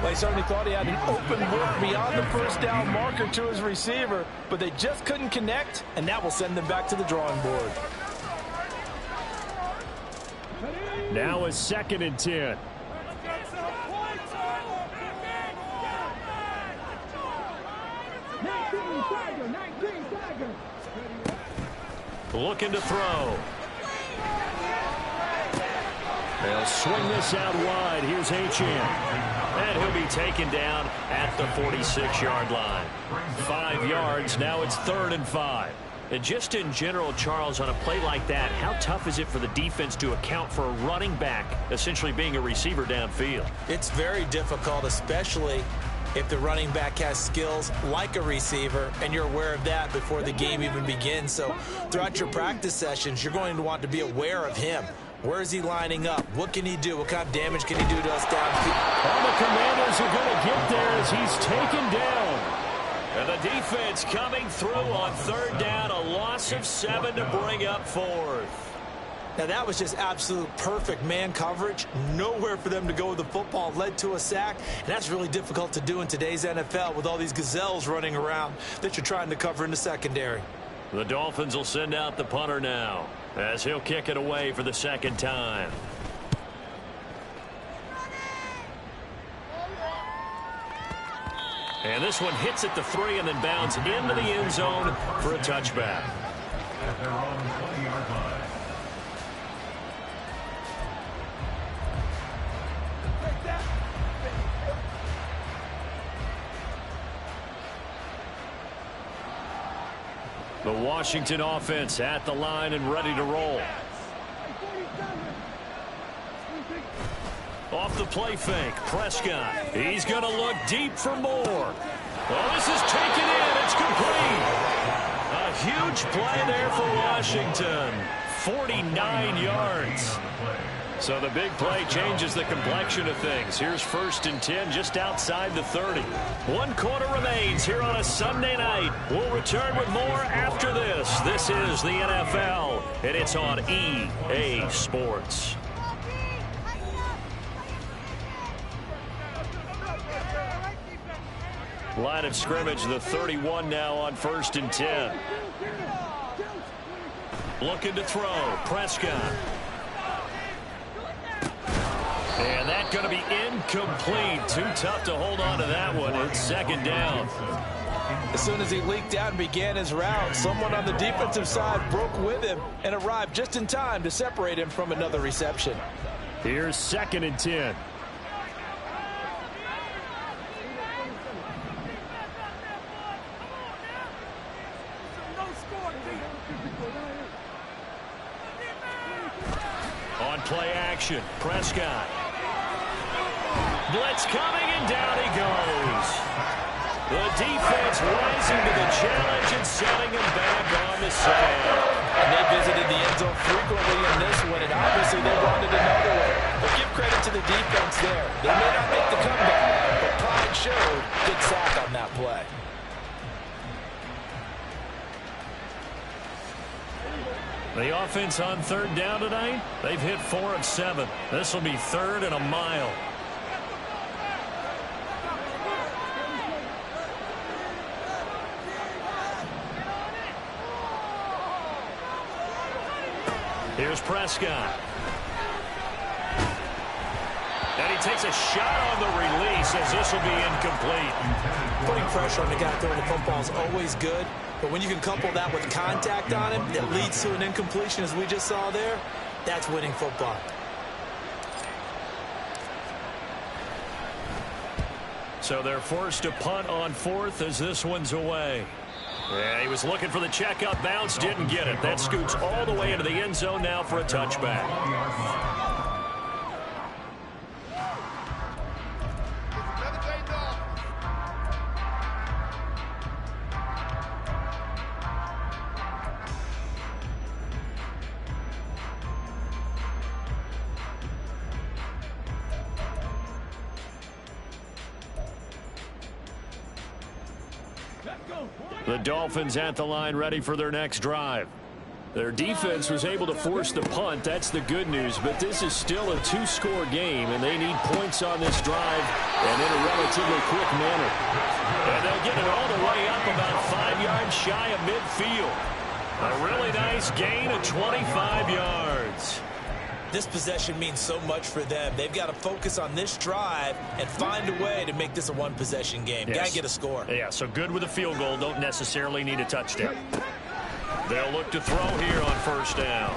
Speaker 3: They certainly thought he had an open look beyond the first down marker to his receiver, but they just couldn't connect, and that will send them back to the drawing board.
Speaker 2: Now a 2nd and 10. Looking to throw. They'll swing this out wide. Here's Achane. And he'll be taken down at the 46-yard line. 5 yards, now it's 3rd and 5. And just in general, Charles, on a play like that, how tough is it for the defense to account for a running back essentially being a receiver downfield?
Speaker 3: It's very difficult, especially if the running back has skills like a receiver, and you're aware of that before the game even begins. So throughout your practice sessions, you're going to want to be aware of him. Where is he lining up? What can he do? What kind of damage can he do to us downfield?
Speaker 2: All the Commanders are going to get there as he's taken down. And the defense coming through on 3rd down, a loss of 7 to bring up 4th.
Speaker 3: Now, that was just absolute perfect man coverage. Nowhere for them to go with the football. Led to a sack, and that's really difficult to do in today's NFL with all these gazelles running around that you're trying to cover in the secondary.
Speaker 2: The Dolphins will send out the punter now as he'll kick it away for the 2nd time. And this one hits at the 3 and then bounds into the end zone for a touchback.
Speaker 4: At their own 20-yard line.
Speaker 2: The Washington offense at the line and ready to roll. Off the play fake, Prescott. He's going to look deep for more. Oh, this is taken in. It's complete. A huge play there for Washington. 49 yards. So the big play changes the complexion of things. Here's 1st and 10 just outside the 30. 1 quarter remains here on a Sunday night. We'll return with more after this. This is the NFL, and it's on EA Sports. Line of scrimmage, the 31 now on 1st and 10. Looking to throw, Prescott. And that's going to be incomplete. Too tough to hold on to that one. It's 2nd down.
Speaker 3: As soon as he leaked out and began his route, someone on the defensive side broke with him and arrived just in time to separate him from another reception.
Speaker 2: Here's 2nd and 10. On play action, Prescott. Blitz coming, and down he goes. The defense rising to the challenge and setting him back on the side.
Speaker 3: And they visited the end zone frequently in this one, and obviously they wanted another one. But give credit to the defense there. They may not make the comeback, but pride showed. Good sack on that play.
Speaker 2: The offense on 3rd down tonight, they've hit 4 of 7. This will be 3rd and a mile. Here's Prescott. And he takes a shot on the release as this will be incomplete.
Speaker 3: Putting pressure on the guy throwing the football is always good, but when you can couple that with contact on him that leads to an incompletion as we just saw there, that's winning football.
Speaker 2: So they're forced to punt on 4th as this one's away. Yeah, he was looking for the checkup bounce, didn't get it. That scoots all the way into the end zone now for a touchback. The Dolphins at the line ready for their next drive. Their defense was able to force the punt. That's the good news. But this is still a 2-score game, and they need points on this drive and in a relatively quick manner. And they'll get it all the way up about 5 yards shy of midfield. A really nice gain of 25 yards.
Speaker 3: This possession means so much for them. They've got to focus on this drive and find a way to make this a one-possession game.
Speaker 2: Yes.
Speaker 3: Got to get a score.
Speaker 2: Yeah, so good with a field goal. Don't necessarily need a touchdown. They'll look to throw here on 1st down.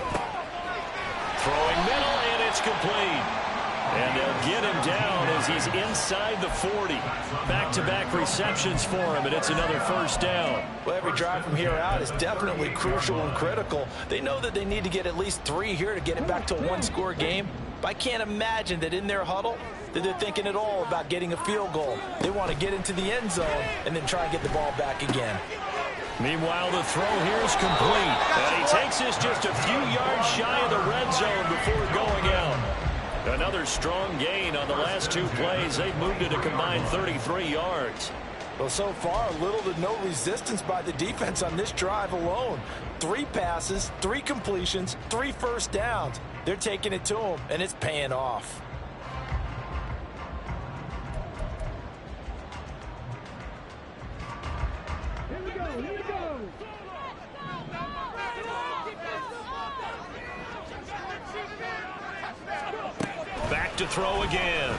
Speaker 2: Throwing middle, and it's complete. And they'll get him down as he's inside the 40. Back-to-back receptions for him, and it's another first down.
Speaker 3: Well, every drive from here out is definitely crucial and critical. They know that they need to get at least 3 here to get it back to a one-score game. But I can't imagine that in their huddle that they're thinking at all about getting a field goal. They want to get into the end zone and then try and get the ball back again.
Speaker 2: Meanwhile, the throw here is complete. And he takes this just a few yards shy of the red zone before going out. Another strong gain on the last 2 plays. They've moved it a combined 33 yards.
Speaker 3: Well, so far, little to no resistance by the defense on this drive alone. 3 passes, 3 completions, 3 first downs. They're taking it to them, and it's paying off.
Speaker 6: Here we go, here we go.
Speaker 2: Back to throw again.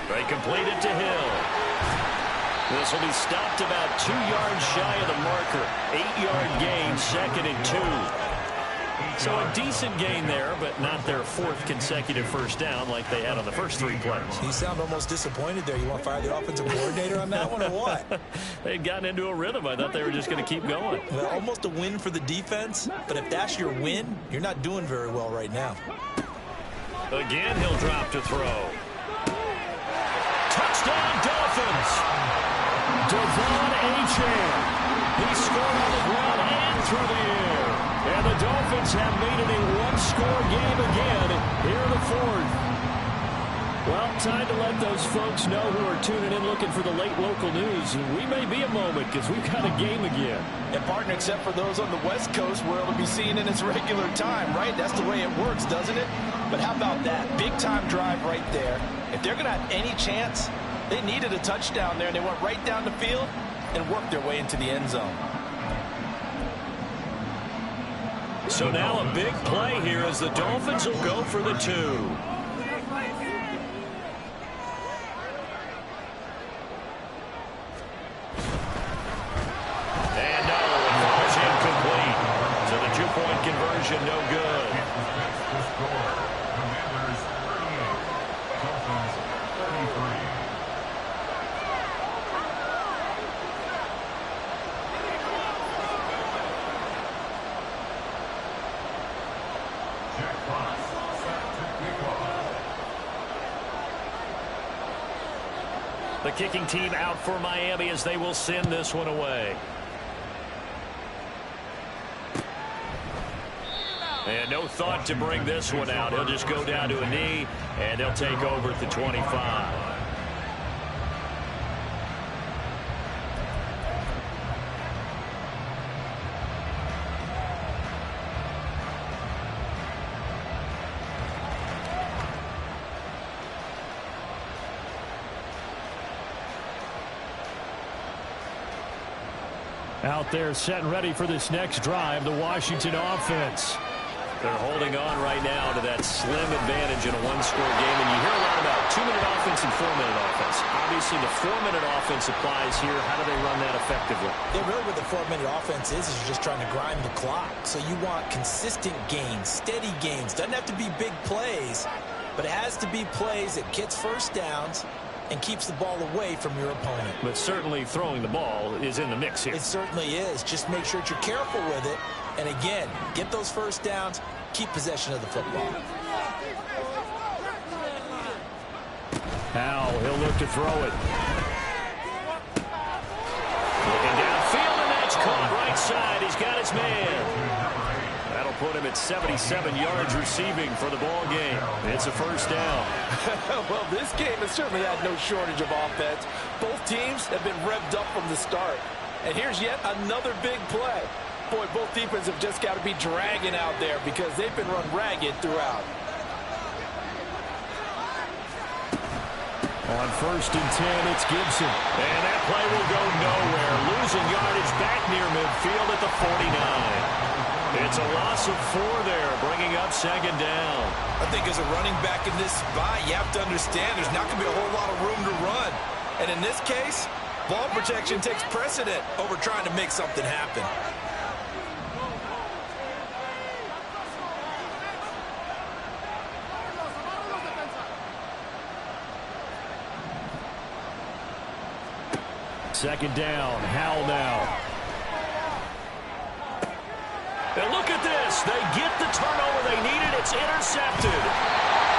Speaker 2: They complete it to Hill. This will be stopped about 2 yards shy of the marker. 8-yard gain, 2nd and 2. So a decent gain there, but not their 4th consecutive first down like they had on the first 3 plays.
Speaker 3: You sound almost disappointed there. You want to fire the offensive coordinator on that one or what?
Speaker 2: They'd gotten into a rhythm. I thought they were just going to keep going.
Speaker 3: Well, almost a win for the defense, but if that's your win, you're not doing very well right now.
Speaker 2: Again, he'll drop to throw. Touchdown, Dolphins! Devon Achane. He scored on the ground and through the air. And the Dolphins have made it a one-score game again here in the 4th. Well, time to let those folks know who are tuning in looking for the late local news. We may be a moment because we've got a game again.
Speaker 3: And partner, except for those on the West Coast where it'll be seen in its regular time, right? That's the way it works, doesn't it? But how about that? Big-time drive right there. If they're going to have any chance, they needed a touchdown there, and they went right down the field and worked their way into the end zone.
Speaker 2: So now a big play here as the Dolphins will go for the 2. And no, it falls incomplete. So the 2-point conversion no good.
Speaker 4: The score, Commanders 38, Dolphins 33.
Speaker 2: The kicking team out for Miami as they will send this one away. And no thought to bring this one out. He'll just go down to a knee, and they'll take over at the 25. Out there set and ready for this next drive, the Washington offense. They're holding on right now to that slim advantage in a one-score game. And you hear a lot about 2-minute offense and 4-minute offense. Obviously, the 4-minute offense applies here. How do they run that effectively?
Speaker 3: Yeah, really what the 4-minute offense is you're just trying to grind the clock. So you want consistent gains, steady gains. Doesn't have to be big plays, but it has to be plays that gets first downs and keeps the ball away from your opponent.
Speaker 2: But certainly throwing the ball is in the mix here.
Speaker 3: It certainly is. Just make sure that you're careful with it. And again, get those first downs, keep possession of the football.
Speaker 2: Now he'll look to throw it. Looking downfield, and that's caught right side. He's got his man. That'll put him at 77 yards receiving for the ball game. It's a first down.
Speaker 3: Well, this game has certainly had no shortage of offense. Both teams have been revved up from the start. And here's yet another big play. Boy, both defenses have just got to be dragging out there because they've been run ragged throughout.
Speaker 2: On 1st and 10, it's Gibson. And that play will go nowhere. Losing yardage back near midfield at the 49. It's a loss of 4 there, bringing up 2nd down.
Speaker 3: I think as a running back in this spot, you have to understand there's not going to be a whole lot of room to run. And in this case, ball protection takes precedent over trying to make something happen.
Speaker 2: Second down. Howell now.
Speaker 5: And look at this. They get the turnover they needed. It's intercepted.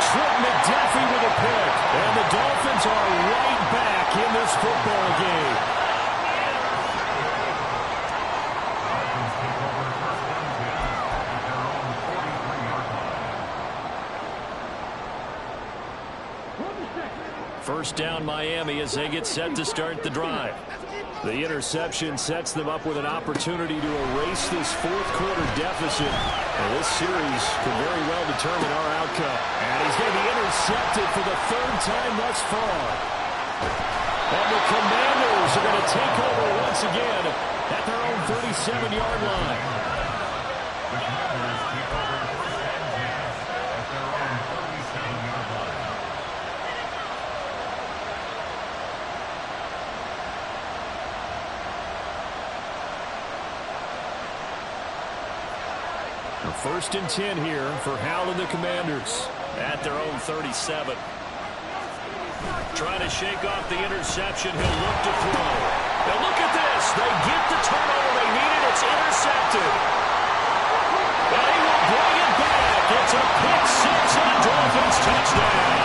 Speaker 2: Trent McDuffie with a pick. And the Dolphins are right back in this football game. First down Miami as they get set to start the drive. The interception sets them up with an opportunity to erase this fourth-quarter deficit. And this series could very well determine our outcome. And he's going to be intercepted for the third time thus far. And the Commanders are going to take over once again at their own 37-yard line.
Speaker 4: The Commanders take over first and 10 at their own 37-yard line.
Speaker 2: First and 10 here for Howell and the Commanders at their own 37.
Speaker 5: Trying to shake off the interception. He'll look to throw. Now look at this. They get the turnover they needed. It's intercepted. And he will bring it back. It's a pick six and a Dolphins touchdown.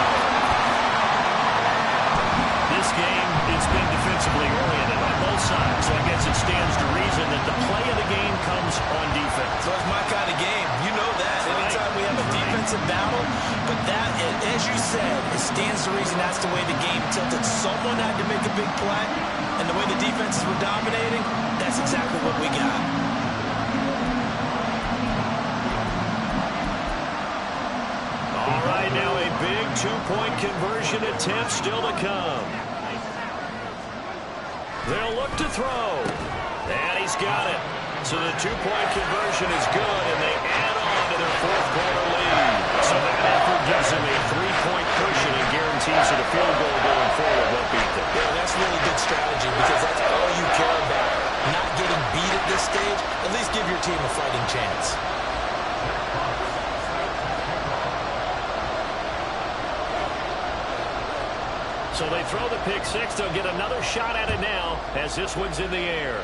Speaker 5: This game, it's been defensively oriented on both sides. So I guess it stands to reason that the play of the game comes on defense.
Speaker 3: So it's my kind of game. You know that. Anytime we have a defensive battle, but that, as you said, it stands to reason that's the way the game tilted. Someone had to make a big play, and the way the defenses were dominating, that's exactly what we got.
Speaker 5: All right, now a big two-point conversion attempt still to come. They'll look to throw. And he's got it. So the two-point conversion is good, and they add on to their fourth-quarter lead. So that effort gives them a three-point cushion and guarantees that a field goal going forward won't beat them.
Speaker 3: Yeah, that's really good strategy because that's all you care about. Not getting beat at this stage, at least give your team a fighting chance.
Speaker 5: So they throw the pick six. They'll get another shot at it now as this one's in the air.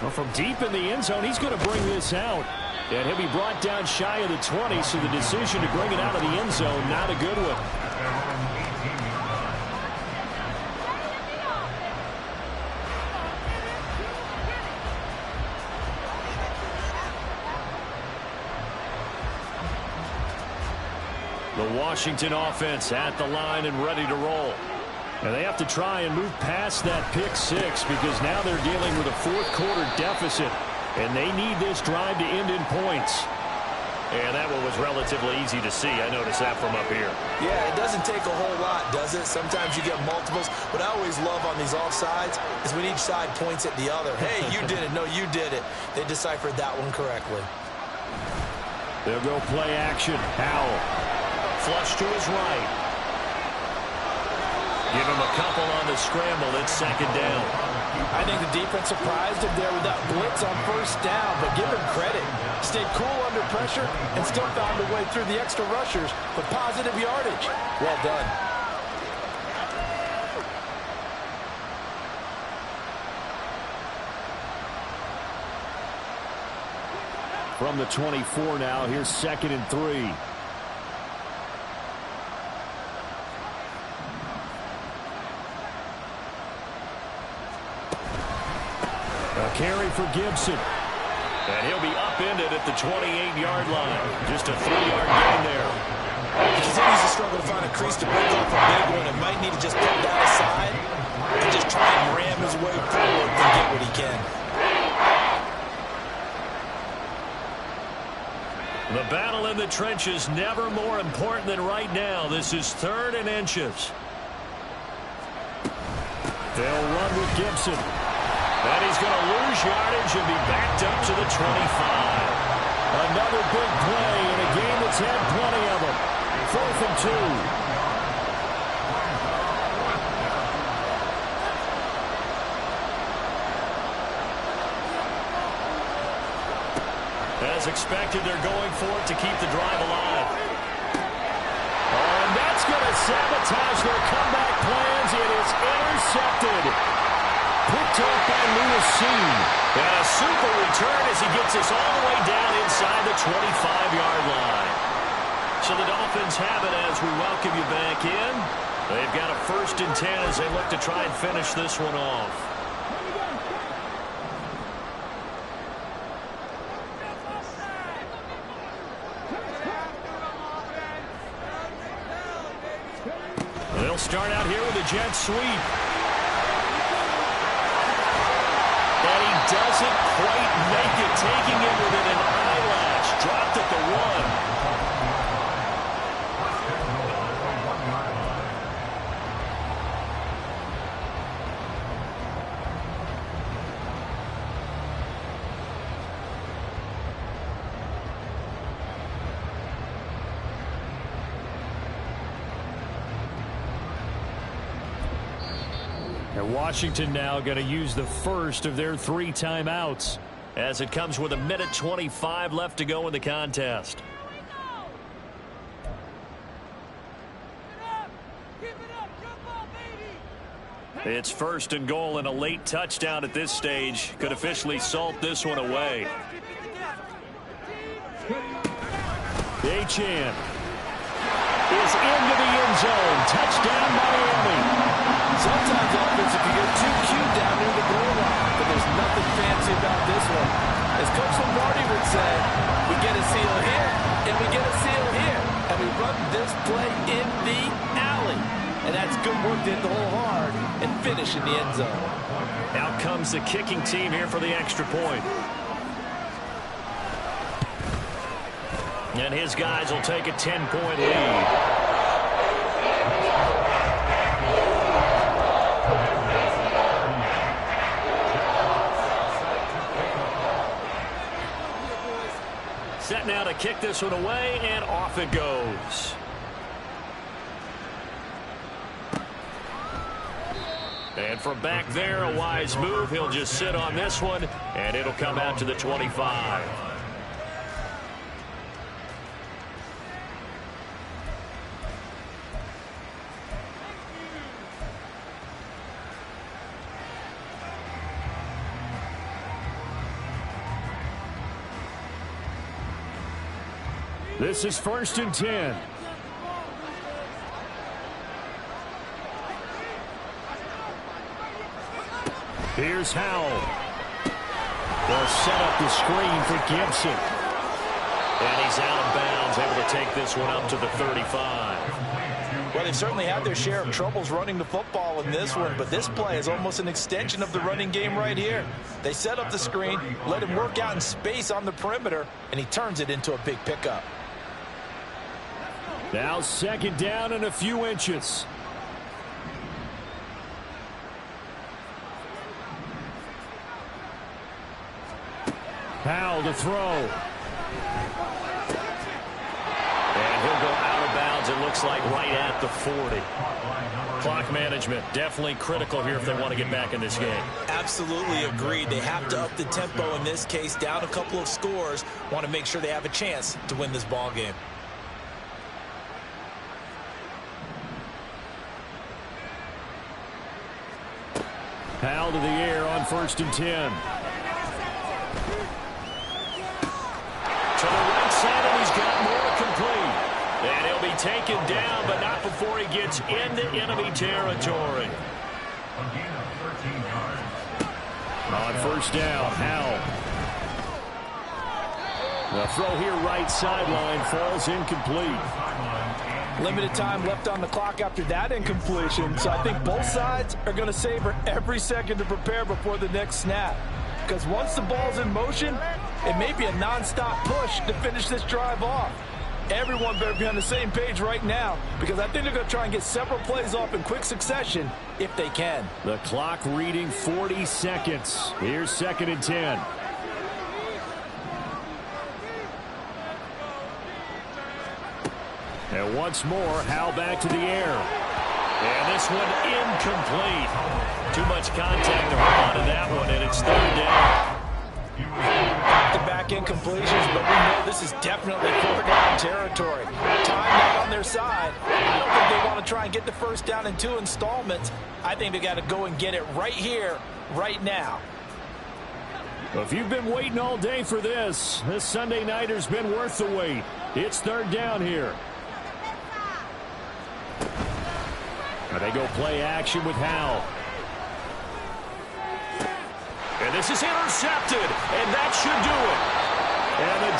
Speaker 2: Well, from deep in the end zone, he's going to bring this out. And he'll be brought down shy of the 20, so the decision to bring it out of the end zone, not a good one. The Washington offense at the line and ready to roll. And they have to try and move past that pick six because now they're dealing with a fourth-quarter deficit, and they need this drive to end in points.
Speaker 5: And that one was relatively easy to see. I noticed that from up here.
Speaker 3: Yeah, it doesn't take a whole lot, does it? Sometimes you get multiples. What I always love on these offsides is when each side points at the other. Hey, you did it. No, you did it. They deciphered that one correctly.
Speaker 2: They'll go play action. Howell.
Speaker 5: Flush to his right. Give him a couple on the scramble. It's second down.
Speaker 3: I think the defense surprised him there with that blitz on first down, but give him credit. Stayed cool under pressure and still found a way through the extra rushers for positive yardage. Well done.
Speaker 2: From the 24 now, here's 2nd and 3. Carry for Gibson.
Speaker 5: And he'll be upended at the 28-yard line. Just a 3-yard gain there.
Speaker 3: He continues to struggle to find a crease to break off a big one. It might need to just put that aside and just try and ram his way forward and get what he can.
Speaker 5: The battle in the trenches never more important than right now. This is 3rd and inches.
Speaker 2: They'll run with Gibson.
Speaker 5: And he's going to lose yardage and be backed up to the 25.
Speaker 2: Another big play in a game that's had plenty of them. 4th and 2.
Speaker 5: As expected, they're going for it to keep the drive alive. Oh, and that's going to
Speaker 2: sabotage their comeback plans. It is intercepted. Picked off by Lewis-Seen. And a super return as he gets us all the way down inside the 25-yard line. So the Dolphins have it as we welcome you back in. They've got a 1st and 10 as they look to try and finish this one off. They'll start out here with a jet sweep. And he doesn't quite make it, taking it within an eyelash. Dropped at the 1. And Washington now going to use the first of their 3 timeouts as it comes with 1:25 left to go in the contest. It's 1st and goal, and a late touchdown at this stage could officially salt this one away. Achane is into the end zone. Touchdown, Miami.
Speaker 3: Sometimes offense, if you get too cute down near the goal line, but there's nothing fancy about this one. As Coach Lombardi would say, we get a seal here, and we get a seal here, and we run this play in the alley. And that's good work to hit the hole hard and finish in the end zone.
Speaker 2: Out comes the kicking team here for the extra point. And his guys will take a 10-point lead. Set now to kick this one away, and off it goes. And from back there, a wise move. He'll just sit on this one, and it'll come out to the 25. This is 1st and 10. Here's Howell. They'll set up the screen for Gibson. And he's out of bounds, able to take this one up to the 35.
Speaker 3: Well, they've certainly had their share of troubles running the football in this one, but this play is almost an extension of the running game right here. They set up the screen, let him work out in space on the perimeter, and he turns it into a big pickup.
Speaker 2: Now 2nd down and a few inches. Howell to throw. And he'll go out of bounds, it looks like, right at the 40. Clock management, definitely critical here if they want to get back in this game.
Speaker 3: Absolutely agreed. They have to up the tempo in this case, down a couple of scores. Want to make sure they have a chance to win this ball game.
Speaker 2: Howell to the air on 1st and 10. To the right side, and he's got more complete. And he'll be taken down, but not before he gets into enemy territory. On 1st down, Howell. The throw here right sideline falls incomplete.
Speaker 3: Limited time left on the clock after that incompletion, so I think both sides are going to savor every second to prepare before the next snap. Because once the ball's in motion, it may be a non-stop push to finish this drive off. Everyone better be on the same page right now, because I think they're going to try and get several plays off in quick succession if they can.
Speaker 2: The clock reading 40 seconds. Here's 2nd and 10. And once more, Howell back to the air. And this one incomplete. Too much contact to hold on to that one, and it's 3rd down.
Speaker 3: Back-to-back incompletions, but we know this is definitely 4th down territory. Time not on their their side. I don't think they want to try and get the first down in 2 installments. I think they got to go and get it right here, right now.
Speaker 2: If you've been waiting all day for this Sunday nighter's been worth the wait. It's 3rd down here. And they go play action with Howell. And this is intercepted, and that should do it. And the